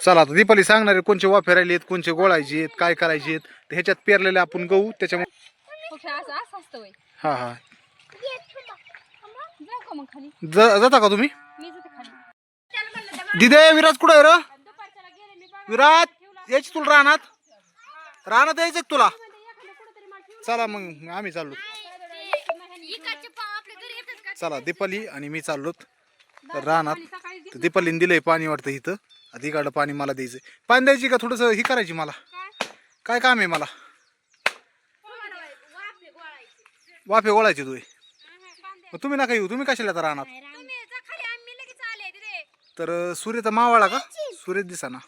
चला आता दीपाली सांगणार आहे कोणचे वाफे राहिले आहेत, कोणचे गोळायचे आहेत, काय करायचे आहेत. तर ह्याच्यात पेरलेले आपण गहू त्याच्यामुळे हा हा जाता का तुम्ही? दिदे विराज कुठं आहे र? विराज यायची तुला रानात यायचं का तुला? चला मग आम्ही चाललो. चला दीपाली आणि मी चाललो रानात. तर दीपालीने दिलंय पाणी वाटतं इथं. आता इकडं पाणी मला द्यायचंय. पाणी द्यायची का थोडस ही करायची मला? काय काम आहे मला? वाफे गोळायचे तुम्ही नका येऊ. तुम्ही कशाला आता रानात? तर सूर्यचा मावाळा का? सूर्य दिसा ना.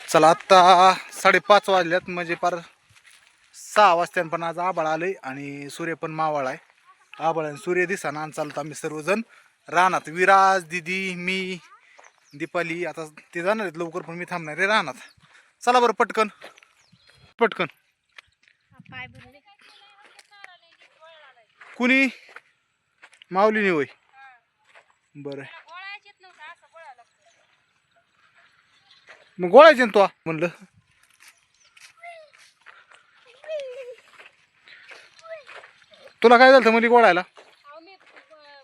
चला आत्ता 5:30 वाजल्यात म्हणजे पार 6 वाजता पण आज आबाळ आलंय आणि सूर्य पण मावाळा आहे. आबाळ आणि सूर्य दिसा ना. चालतो आम्ही सर्वजण रानात. विराज दिदी मी दीपाली आता ते जाणार आहेत लवकर पण मी थांबणार आहे रानात. चला बरं पटकन पटकन. कुणी माऊलीने होय? बरं मग गोळायचे ना तो म्हणलं. तुला काय झालं म्हणजे गोळायला?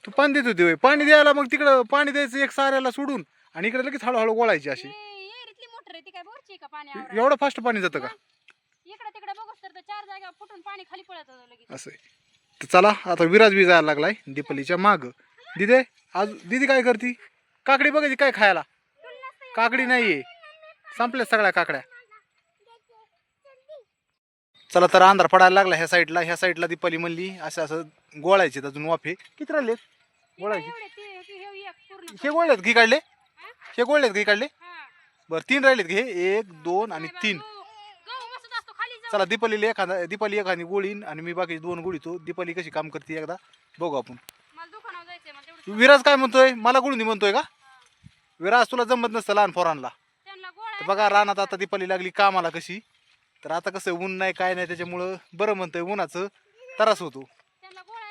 तू पाणी देत होती होय? पाणी द्यायला मग तिकडं पाणी द्यायचं एक साऱ्याला सोडून आणि इकडे लगेच हळूहळू गोळायची अशी. एवढं फास्ट पाणी जातं का? असं. तर चला आता विराज बी जायला लागलाय दीपालीच्या माग. दिदे आज दिदी काय करती? काकडी बघायची काय खायला? काकडी नाहीये, संपल्या सगळ्या काकड्या. चला तर अंधार पडायला लागला ह्या साईडला दीपाली म्हणली असं असं गोळायचे अजून वाफे. किती राहिलेत गोळायचे? हे गोळलेत घे काढले? हे गोळलेत घे काढले? बरं 3 राहिलेत घे. 1 2 आणि 3. चला दीपाली एखादी गोळीन आणि मी बाकी 2 गोळीतो. दीपाली कशी काम करते एकदा बघू आपण. विराज काय म्हणतोय? मला गुळणी म्हणतोय का? विराज तुला जमत नसतं लहान पोरांना. तर बघा रानात आता दीपाली लागली कामाला कशी. तर आता कसं ऊन नाही काय नाही त्याच्यामुळं बरं म्हणतोय. उन्हाचं त्रास होतो.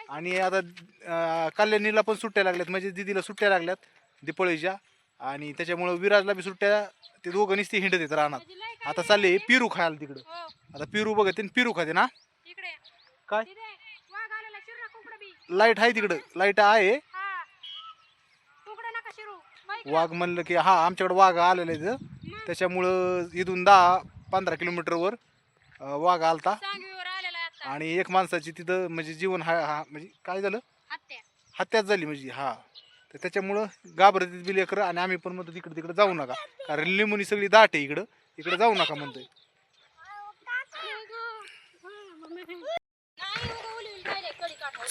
आणि आता कल्याणीला पण सुट्ट्या लागल्यात म्हणजे दिदीला सुट्ट्या लागल्यात दीपाळीच्या. आणि त्याच्यामुळं विराजला बी सुट्ट्या. ते दोघं नुसते हिंडत येत रानात. आता चालले पिरू खायला तिकडं. आता पिरू बघते पिरू खाते ना. काय लाईट आहे तिकडं? लाईट आहे. वाघ म्हणलं की हा आमच्याकडे वाघ आलेला आहे. त्याच्यामुळं इथून 10-15 किलोमीटरवर वाघ आलता. आणि एक माणसाची तिथं म्हणजे जीवन हा म्हणजे काय झालं? हत्याच झाली म्हणजे हा. तर त्याच्यामुळं घाबरत बी लेकरं. आणि आम्ही पण म्हणतो तिकडे जाऊ नका कारण लिंबूनी सगळी दाट आहे इकडे जाऊ नका म्हणतोय.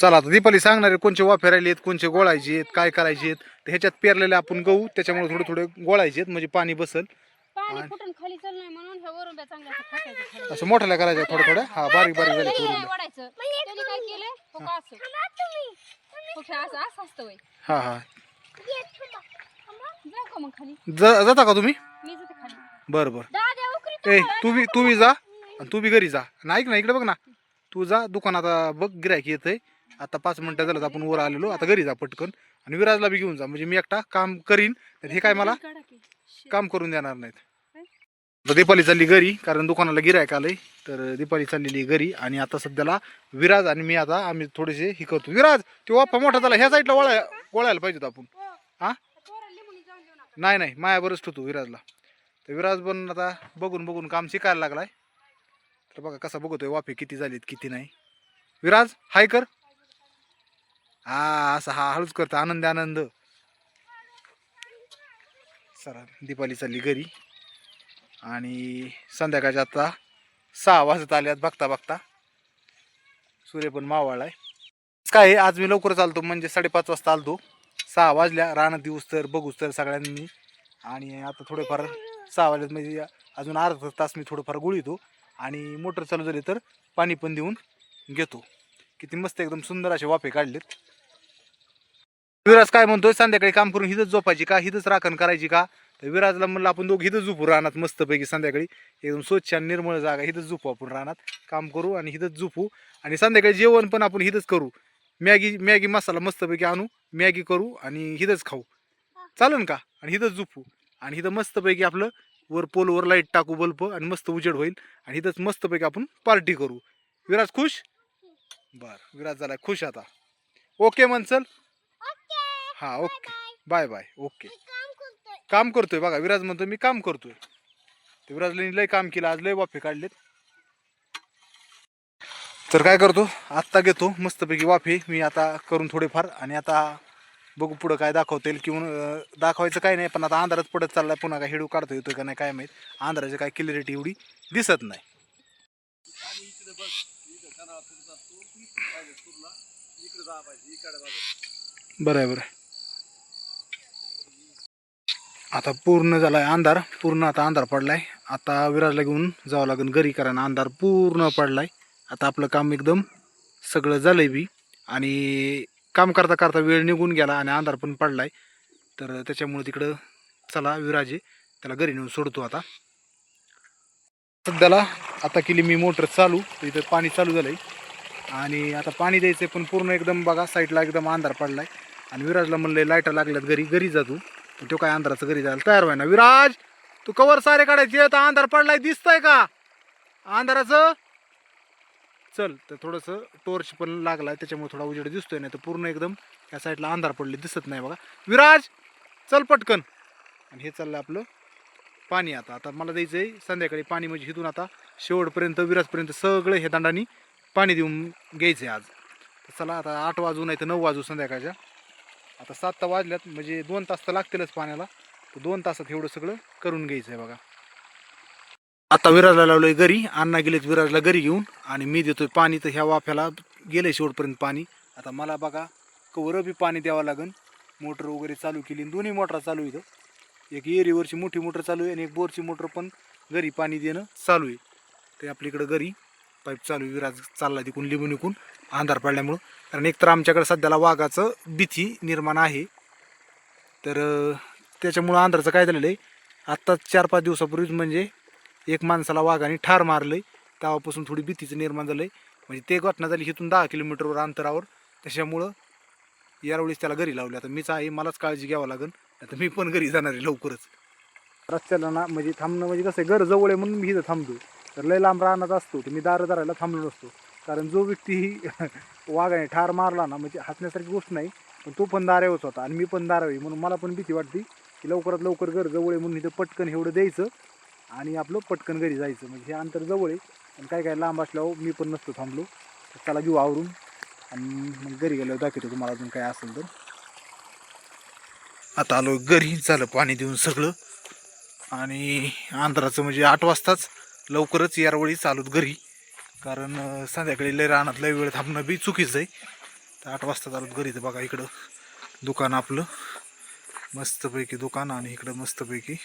चला आता दीपाली सांगणार आहे कोणचे वाफे राहिले आहेत, कोणचे गोळायचे आहेत, काय करायचे आहेत. तर ह्याच्यात पेरलेले आपण गहू त्याच्यामुळे थोडे गोळायचे आहेत म्हणजे पाणी बसल. असं मोठ्याला करायचं थोडं हा बारीक झाले. हा हा जाता का तुम्ही? बरं बरं. ए तू बी जा आणि तू बी घरी जा. ऐक ना इकडे बघ ना. तू जा दुकानात बघ गिरायक येतंय. आता 5 मिनिटं झालं आपण वर आलेलो. आता घरी जा पटकन आणि विराजला बी घेऊन जा म्हणजे मी एकटा काम करीन. हे काय मला काम करून देणार नाहीत. तर दीपाली चालली घरी कारण दुकानाला गिरायक आलंय. तर दीपाली चाललेली घरी आणि आता सध्याला विराज आणि मी आता आम्ही थोडेसे हे करतो. विराज ते वाफा मोठा झाला ह्या साईडला गोळायला पाहिजे आपण. हा नाही मायावरच ठेवतो विराजला. तर विराज पण आता बघून काम शिकायला लागलाय. तर बघा कसा बघतोय वाफे किती झालीत किती नाही. विराज हाय कर. हा असं हा हळूच करतो आनंद. सर दीपाली चालली घरी आणि संध्याकाळच्या आता 6 वाजत आल्यात बघता सूर्य पण मावळलाय. काय आज मी लवकर चालतो म्हणजे 5:30 वाजता आलतो. 6 वाजल्या रानात दिवस तर बघूच तर सगळ्यांनी. आणि आता थोडेफार 6 वाजल्यात म्हणजे अजून अर्धा तास मी थोडंफार गुळीतो आणि मोटर चालू झाली तर पाणी पण देऊन घेतो. किती मस्त एकदम सुंदर असे वाफे काढलेत. विराज काय म्हणतोय संध्याकाळी काम करून हिथंच झोपायची का, हिथंच राखण करायची का? तर विराजला म्हणलं आपण दोघं हिथंच झोपू रानात मस्तपैकी संध्याकाळी एकदम स्वच्छ आणि निर्मळ जागा हिथंच झोपू आपण रानात काम करू आणि हिथंच झोपू. आणि संध्याकाळी जेवण पण आपण हिथंच करू. मॅगी मसाला मस्तपैकी आणू मॅगी करू आणि हिथंच खाऊ चालेल का? आणि हिथंच झोपू. आणि इथं मस्तपैकी आपलं वर पोलवर लाईट टाकू बल्ब आणि मस्त उजेड होईल आणि इथंच मस्तपैकी आपण पार्टी करू. विराज खुश? बर, विराज झालाय खुश आता. ओके म्हणचल. हा ओके, बाय बाय. ओके, काम करतोय बघा. विराज म्हणतो मी काम करतोय. तर विराजला लय काम केलं आज, लय वाफे काढलेत. तर काय करतो, आत्ता घेतो मस्तपैकी वाफे मी आता करून थोडेफार आणि आता बघू पुढं काय दाखवता येईल किंवा दाखवायचं काय नाही. पण आता अंधारच पडत चाललाय, पुन्हा काय हेडू काढता येतोय का नाही काय माहीत. अंधाराची काय क्लिअरिटी एवढी दिसत नाही. बरं आहे, बरं आहे. आता पूर्ण झालाय अंधार, पूर्ण आता अंधार पडलाय. आता विराजला घेऊन जावं लागेल घरी, कारण अंधार पूर्ण पडलाय. आता आपलं काम एकदम सगळं झालंय बी आणि काम करता करता वेळ निघून गेला आणि अंधार पण पडलाय. तर त्याच्यामुळे तिकडं चला विराजे त्याला घरी नेऊन सोडतो. आता सध्याला आता केली मी मोटर चालू, तर इथं पाणी चालू झालंय आणि आता पाणी द्यायचं पण पूर्ण एकदम बघा साईडला एकदम अंधार पडलाय. आणि विराजला म्हणलंय लाईटा लागल्यात घरी जातो, पण तो काय अंधाराचं घरी जायला तयार व्हाय ना. विराज तू कवर सारे काढायचे, आता अंधार पडलाय दिसतंय का अंधाराचं? चल, तर थोडंसं टॉर्च पण लागलाय त्याच्यामुळे थोडा उजेड दिसतोय, नाही तर पूर्ण एकदम या साईडला अंधार पडले दिसत नाही बघा. विराज चल पटकन. आणि हे चाललं आपलं पाणी. आता आता मला द्यायचं आहे संध्याकाळी पाणी, म्हणजे इथून आता शेवटपर्यंत विराजपर्यंत सगळं हे दांडानी पाणी देऊन घ्यायचं आहे आज. तर चला आता 8 वाजू नाही तर 9 वाजू संध्याकाळच्या. आता 7 तर वाजल्यात, म्हणजे 2 तास तर लागतीलच पाण्याला. तर 2 तासात एवढं सगळं करून घ्यायचं आहे बघा. आता विराजला लावलंय घरी, अण्णा गेलेत विराजला घरी घेऊन आणि मी देतोय पाणी. तर ह्या वाफ्याला गेलंय शेवटपर्यंत पाणी. आता मला बघा कवर बी पाणी द्यावं लागेल. मोटर वगैरे चालू केली, दोन्ही मोटरा चालू इथं. एक एरीवरची मोठी मोटर चालू आहे आणि एक बोरची मोटर पण घरी पाणी देणं चालू आहे. ते आपल्याकडं घरी पाईप चालू आहे. विराज चालला तिकून लिंबून निघून अंधार पडल्यामुळं, कारण एकतर आमच्याकडे सध्याला वाघाचं भीती निर्माण आहे. तर त्याच्यामुळं अंधाराचं काय झालेलं आहे, आत्ताच 4-5 दिवसापूर्वीच म्हणजे एक माणसाला वाघाने ठार मारलंय. तेव्हापासून थोडी भीतीचं निर्माण झालं आहे. म्हणजे ते घटना झाली इथून 10 किलोमीटरवर अंतरावर. त्याच्यामुळं यावेळेस त्याला घरी लावले. आता मीच आहे, मलाच काळजी घ्यावं लागेल. आता मी पण घरी जाणार आहे लवकरच. रस्त्याला ना म्हणजे थांबणं म्हणजे कसं आहे, घर जवळ आहे म्हणून मी इथं थांबतो. तर लय लांब राहणार असतो तर मी दारं धरायला थांबलो नसतो. कारण जो व्यक्ती वाघाने ठार मारला ना, म्हणजे हसण्यासारखी गोष्ट नाही, पण तो पण दारावच होता आणि मी पण दारावी, म्हणून मला पण भीती वाटते की लवकरात लवकर घर जवळ आहे म्हणून इथं पटकन एवढं द्यायचं आणि आपलं पटकन घरी जायचं. म्हणजे हे अंतर जवळ आहे आणि काय काय लांब असल्यावर मी पण नसतो थांबलो. तर त्याला घेऊ आवरून आणि मग घरी गेल्यावर दाखवतो तुम्हाला अजून काय असेल तर. आता आलो घरी, झालं पाणी देऊन सगळं आणि अंधाराचं म्हणजे 8 वाजताच लवकरच यारवळी चालूत घरी, कारण संध्याकाळी लय रानात लय वेळ थांबणं बी चुकीचं आहे. तर 8 वाजता चालूत घरी. तर बघा इकडं दुकान आपलं मस्तपैकी दुकान आणि इकडं मस्तपैकी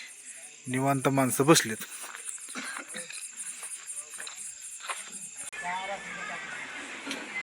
निवांत माणसं बसलेत.